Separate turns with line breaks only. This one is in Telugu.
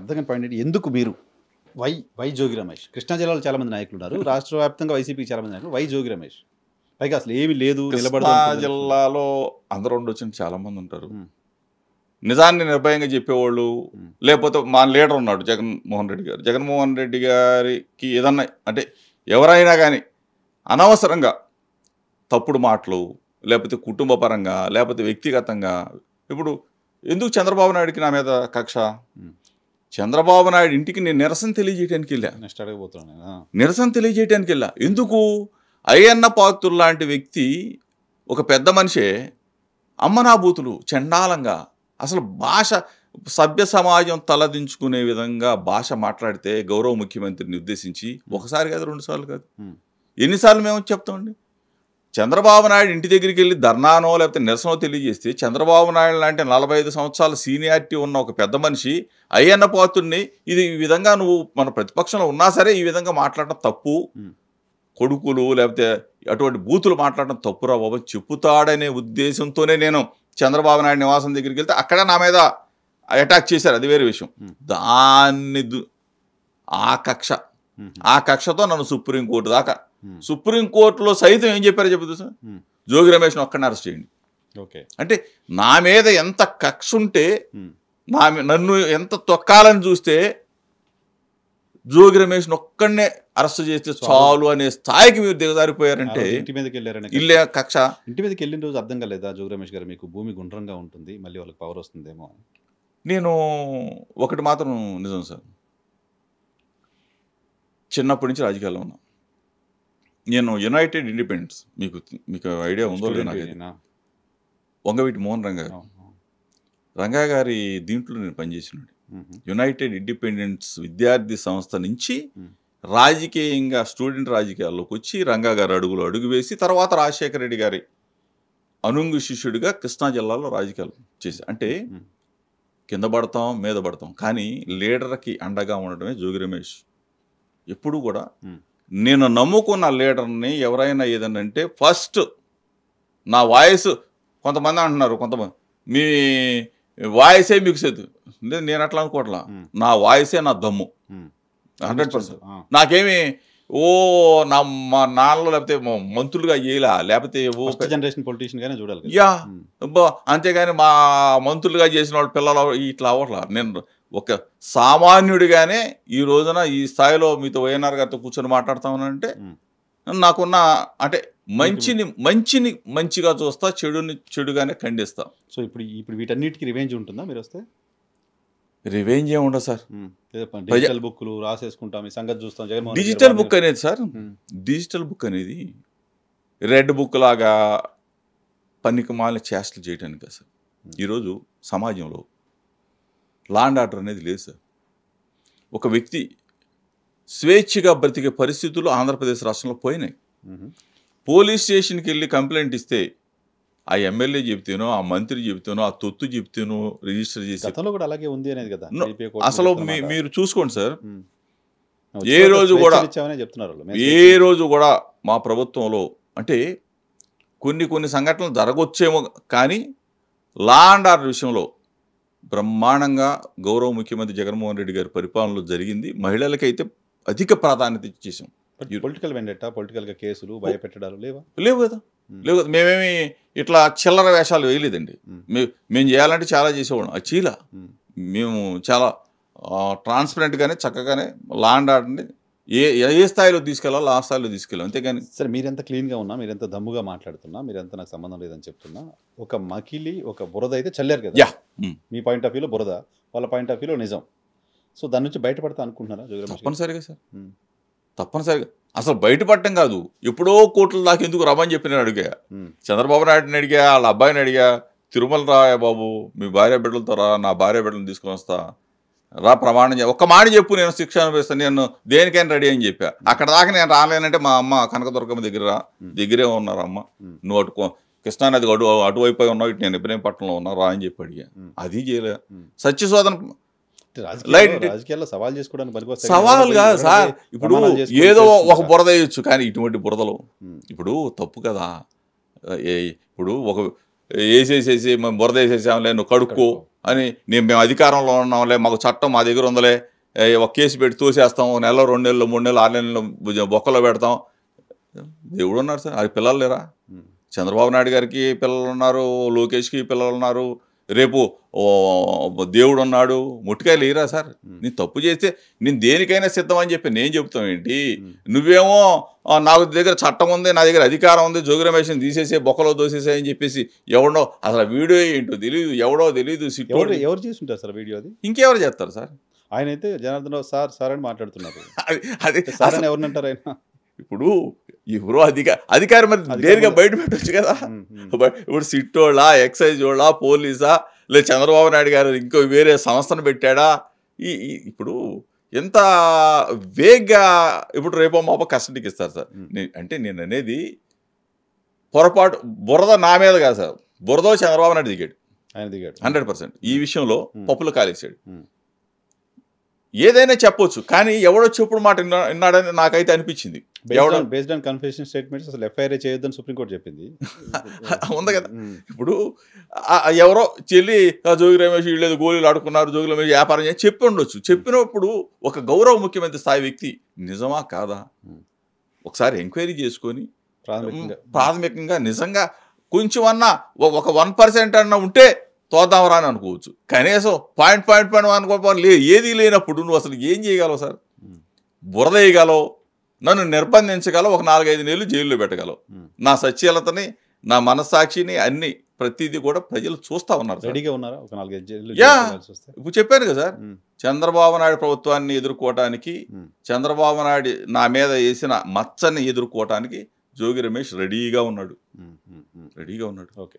అర్థం కాని పాయింట్ ఏంటి, ఎందుకు మీరు వై జోగి రమేష్? కృష్ణా జిల్లాలో చాలా మంది నాయకులు ఉన్నారు, రాష్ట్ర వ్యాప్తంగా వైసీపీకి చాలా మంది నాయకులు. వై జోగి రమేష్? పైగా అసలు ఏమీ లేదు, నిలబడదు.
కృష్ణా జిల్లాలో అందరూ ఉండొచ్చిన చాలా మంది ఉంటారు. నిజాన్ని నిర్భయంగా చెప్పేవాళ్ళు, లేకపోతే మా లీడర్ ఉన్నాడు జగన్మోహన్ రెడ్డి గారు. జగన్మోహన్ రెడ్డి గారికి ఏదన్నా అంటే ఎవరైనా కానీ అనవసరంగా తప్పుడు మాటలు, లేకపోతే కుటుంబ పరంగా, లేకపోతే వ్యక్తిగతంగా. ఇప్పుడు ఎందుకు చంద్రబాబు నాయుడికి నా మీద కక్ష? చంద్రబాబు నాయుడు ఇంటికి నేను నిరసన తెలియజేయడానికి వెళ్ళా.
నెక్స్ట్ అడగబోతున్నాను.
నిరసన తెలియజేయడానికి వెళ్ళా. ఎందుకు? అయ్యన్న పాత్రుడు లాంటి వ్యక్తి, ఒక పెద్ద మనిషే అమ్మనాభూతులు చండాలంగా, అసలు భాష సభ్య సమాజం తలదించుకునే విధంగా భాష మాట్లాడితే గౌరవ ముఖ్యమంత్రిని ఉద్దేశించి ఒకసారి కాదు, 2 సార్లు కాదు, ఎన్నిసార్లు మేము చెప్తామండి? చంద్రబాబు నాయుడు ఇంటి దగ్గరికి వెళ్ళి ధర్నానో లేకపోతే నిరసనో తెలియజేస్తే, చంద్రబాబు నాయుడు లాంటి 45 సంవత్సరాల సీనియారిటీ ఉన్న ఒక పెద్ద మనిషి అయ్యన్న పాత్రుడిని ఈ విధంగా నువ్వు మన ప్రతిపక్షంలో ఉన్నా సరే ఈ విధంగా మాట్లాడటం తప్పు, కొడుకులు లేకపోతే అటువంటి బూతులు మాట్లాడటం తప్పురా బాబు చెప్పుతాడనే ఉద్దేశంతోనే నేను చంద్రబాబు నాయుడు నివాసం దగ్గరికి వెళ్తే అక్కడ నా మీద అటాక్ చేశారు, అది వేరే విషయం. దాన్ని ఆ కక్షతో నన్ను సుప్రీంకోర్టు దాకా, సుప్రీంకోర్టులో సైతం ఏం చెప్పారో చెప్పదు సార్, జోగి రమేష్ని ఒక్కడిని అరెస్ట్ చేయండి.
ఓకే,
అంటే నా మీద ఎంత కక్ష ఉంటే, నన్ను ఎంత తొక్కాలని చూస్తే జోగి రమేష్ని ఒక్కడనే అరెస్ట్ చేస్తే చాలు అనే స్థాయికి మీరు దిగజారిపోయారంటే,
ఇంటి మీదకి వెళ్ళారని
ఇల్లే కక్ష.
ఇంటి మీదకి వెళ్ళిన రోజు అర్థం కాలేదా జోగి రమేష్ గారు, మీకు భూమి గుండ్రంగా ఉంటుంది, మళ్ళీ వాళ్ళకి పవర్ వస్తుందేమో అని?
నేను ఒకటి మాత్రం నిజం సార్, చిన్నప్పటి నుంచి రాజకీయాల్లో ఉన్నా. నేను యునైటెడ్ ఇండిపెండెన్స్, మీకు ఐడియా ఉందో లేదు నాకు, వంగవీటి మోహన్ రంగా గారి దీంట్లో నేను పనిచేసినాడు. యునైటెడ్ ఇండిపెండెన్స్ విద్యార్థి సంస్థ నుంచి రాజకీయంగా స్టూడెంట్ రాజకీయాల్లోకి వచ్చి రంగా గారు అడుగులు అడుగు వేసి తర్వాత రాజశేఖర రెడ్డి గారి అనుంగు శిష్యుడిగా కృష్ణా జిల్లాలో రాజకీయాలు చేసి, అంటే కింద పడతాం మీద పడతాం కానీ లీడర్కి అండగా ఉండడమే జోగి రమేష్. ఎప్పుడు కూడా నేను నమ్ముకున్న లీడర్ని ఎవరైనా ఏదన్నా అంటే ఫస్ట్ నా వాయిస్, కొంతమంది అంటున్నారు, కొంతమంది మీ వాయిసే మీకు సేదు, నేను అట్లా అనుకోవట్లా, నా వాయిసే నా దమ్ము 100%. నాకేమి మా నాన్నలో లేకపోతే మంత్రులుగా చేయలా, లేకపోతే
జనరేషన్ పొలిటీషియన్ గానే చూడాలి.
యా, అంతేగాని మా మంత్రులుగా చేసిన వాళ్ళు పిల్లలు ఇట్లా అవ్వట్లా. నేను ఒక సామాన్యుడిగానే ఈ రోజున ఈ స్థాయిలో మీతో వైఎన్ఆర్ గారితో కూర్చొని మాట్లాడుతామనంటే నాకున్న అంటే మంచిని మంచిగా చూస్తా, చెడుని చెడుగానే ఖండిస్తా.
సో ఇప్పుడు వీటన్నిటికీ రివెంజ్ ఉంటుందా మీరు వస్తే?
రివెంజ్ ఏమి ఉండదు సార్.
డిజిటల్ బుక్లు రాసేసుకుంటాం, ఈ సంగతి చూస్తాం.
డిజిటల్ బుక్ అనేది సార్, డిజిటల్ బుక్ అనేది రెడ్ బుక్ లాగా పనికిమాలిన చేష్టలు చేయడానికి సార్. ఈరోజు సమాజంలో లా అండ్ ఆర్డర్ అనేది లేదు సార్. ఒక వ్యక్తి స్వేచ్ఛగా బ్రతికే పరిస్థితులు ఆంధ్రప్రదేశ్ రాష్ట్రంలో పోయినాయి. పోలీస్ స్టేషన్కి వెళ్ళి కంప్లైంట్ ఇస్తే ఆ ఎమ్మెల్యే చెప్తేనో, ఆ మంత్రి చెప్తేనో, ఆ తొత్తు చెప్తేనో రిజిస్టర్ చేసి,
గతంలో కూడా అలాగే ఉంది అనేది కదా
అసలు మీరు చూసుకోండి సార్, ఏ రోజు కూడా మా ప్రభుత్వంలో అంటే కొన్ని సంఘటనలు జరగొచ్చేమో కానీ లా అండ్ ఆర్డర్ విషయంలో బ్రహ్మాండంగా గౌరవ ముఖ్యమంత్రి జగన్మోహన్ రెడ్డి గారి పరిపాలనలో జరిగింది. మహిళలకైతే అధిక ప్రాధాన్యత ఇచ్చేసాం.
పొలిటికల్ వెండెట్టా, పొలిటికల్ గా కేసులు, భయపెట్టడాలు
లేవు కదా. మేమేమి ఇట్లా చిల్లర వేషాలు వేయలేదండి. మేము చేయాలంటే చాలా చేసేవాళ్ళం. అది చీల మేము చాలా ట్రాన్స్పరెంట్గానే చక్కగానే లా అండ్ ఆర్డర్ని ఏ స్థాయిలో తీసుకెళ్ళాలో ఆ స్థాయిలో తీసుకెళ్ళాం, అంతేగాని.
సరే, మీరెంత క్లీన్గా ఉన్నా, మీరెంత దమ్ముగా మాట్లాడుతున్నా, మీరెంత నాకు సంబంధం లేదని చెప్తున్నా, ఒక మకిలి ఒక బురద అయితే చల్లారు కదా. మీ పాయింట్ ఆఫ్ వ్యూలో బురద, వాళ్ళ పాయింట్ ఆఫ్ వ్యూలో నిజం. సో దాని నుంచి బయటపడతా అనుకుంటున్నారా జోగి రమేష్?
తప్పనిసరిగా సార్, తప్పనిసరిగా. అసలు బయటపడటం కాదు, ఎప్పుడో కోట్ల దాకా ఎందుకు రమ్మని చెప్పి నేను అడిగా. చంద్రబాబు నాయుడిని అడిగా, వాళ్ళ అబ్బాయిని అడిగా, తిరుమల రాయ బాబు మీ భార్య బిడ్డలతో రా, నా భార్య బిడ్డలను తీసుకొని వస్తా రా, ప్రమాణం ఒక్క మాట చెప్పు, నేను శిక్ష అనుభవిస్తాను, నేను దేనికైనా రెడీ అని చెప్పా. అక్కడ దాకా నేను రాలేనంటే మా అమ్మ కనకదుర్గమ్మ దగ్గరే ఉన్నారు అమ్మ, నువ్వు కృష్ణానది అటువైపు ఉన్నావు, ఇటు నేను ఇబ్రహీంపట్నంలో ఉన్నా, రా అని చెప్పి అడిగా. అది చేయలే. సత్యశోధన
రాజకీయాల్లో సవాల్ చేసుకోవడానికి
సవాల్ కాదు సార్. ఇప్పుడు ఏదో ఒక బురద వేయచ్చు, కానీ ఇటువంటి బురదలు ఇప్పుడు తప్పు కదా. ఇప్పుడు ఒక వేసేసేసి బురద వేసేసాంలే, నువ్వు కడుక్కో అని మేము అధికారంలో ఉన్నాంలే, మాకు చట్టం మా దగ్గర ఉందలే, ఒక కేసు పెట్టి తోసేస్తాం, 1 నెల 2 నెలలు 3 నెలలు 6 నెలలు బొక్కలో పెడతాం. దేవుడు ఉన్నారు సార్, అది పిల్లలు లేరా? చంద్రబాబు నాయుడు గారికి పిల్లలు ఉన్నారు, లోకేష్కి పిల్లలు ఉన్నారు, రేపు దేవుడు ఉన్నాడు, ముట్టికాయలు లేరా సార్? నేను తప్పు చేస్తే నేను దేనికైనా సిద్ధం అని చెప్పి నేను చెప్తాం ఏంటి? నువ్వేమో నాకు దగ్గర చట్టం ఉంది, నా దగ్గర అధికారం ఉంది, జోగి రమేష్ని తీసేసే బొక్కలో దోసేసే అని చెప్పేసి ఎవడో అసలు వీడియో ఏంటో తెలియదు, ఎవడో తెలియదు,
ఎవరు చేస్తుంటారు సార్ వీడియో? అది
ఇంకెవరు చేస్తారు సార్?
ఆయన అయితే జనార్దన్ రావు సార్ అని మాట్లాడుతున్నారు.
అదే
సార్ అని ఎవరినంటారు ఆయన?
ఇప్పుడు ఎవరో అధికారి మరి నేరుగా బయట పెట్టచ్చు కదా. ఇప్పుడు సిట్టోళ్ళా, ఎక్సైజ్ వాళ్ళా, పోలీసా, లేదా చంద్రబాబు నాయుడు గారు ఇంకో వేరే సంస్థను పెట్టాడా? ఇప్పుడు ఎంత వేగ్గా ఇప్పుడు రేపో మాపో కస్టడీకి ఇస్తారు సార్. అంటే నేను అనేది పొరపాటు బురద నా మీద కాదు సార్, బురదో చంద్రబాబు నాయుడు దిగాడు,
ఆయన దిగాడు
100%. ఈ విషయంలో పప్పులు కాలేసాడు. ఏదైనా చెప్పొచ్చు, కానీ ఎవడో చెప్పుడు మాట విన్నాడని నాకైతే అనిపించింది.
బేస్డ్ ఆన్ కన్ఫెషన్ స్టేట్మెంట్స్ అసలు ఎఫ్ఐఆర్ చేయొద్దని సుప్రీంకోర్టు చెప్పింది
ఉంది కదా. ఇప్పుడు ఎవరో చెల్లి జోగి రమేష్ వీళ్ళేదో గోళీలు ఆడుకున్నారు, జోగి రమేష్ వ్యాపారం చేసి చెప్పి ఉండొచ్చు. చెప్పినప్పుడు ఒక గౌరవ ముఖ్యమంత్రి స్థాయి వ్యక్తి నిజమా కాదా ఒకసారి ఎంక్వైరీ చేసుకొని ప్రాథమికంగా నిజంగా కొంచెం అన్నా ఒక 1% అన్నా ఉంటే తోద్దామరా అని అనుకోవచ్చు. కనీసం పాయింట్ అనుకోవాలి లేదు, ఏది లేనప్పుడు నువ్వు అసలు ఏం చేయగలవు సార్? బురద వేయగలవు, నన్ను నిర్బంధించగలవు, ఒక 4-5 నెలలు జైల్లో పెట్టగలవు. నా సత్యలతని, నా మనస్సాక్షిని, అన్ని ప్రతిదీ కూడా ప్రజలు చూస్తూ ఉన్నారు.
రెడీగా ఉన్నారా? ఒక 4-5 జైలు.
ఇప్పుడు చెప్పాను కదా సార్, చంద్రబాబు నాయుడు ప్రభుత్వాన్ని ఎదుర్కోవటానికి, చంద్రబాబు నాయుడు నా మీద వేసిన మచ్చని ఎదుర్కోవటానికి జోగి రమేష్ రెడీగా ఉన్నాడు.
ఓకే.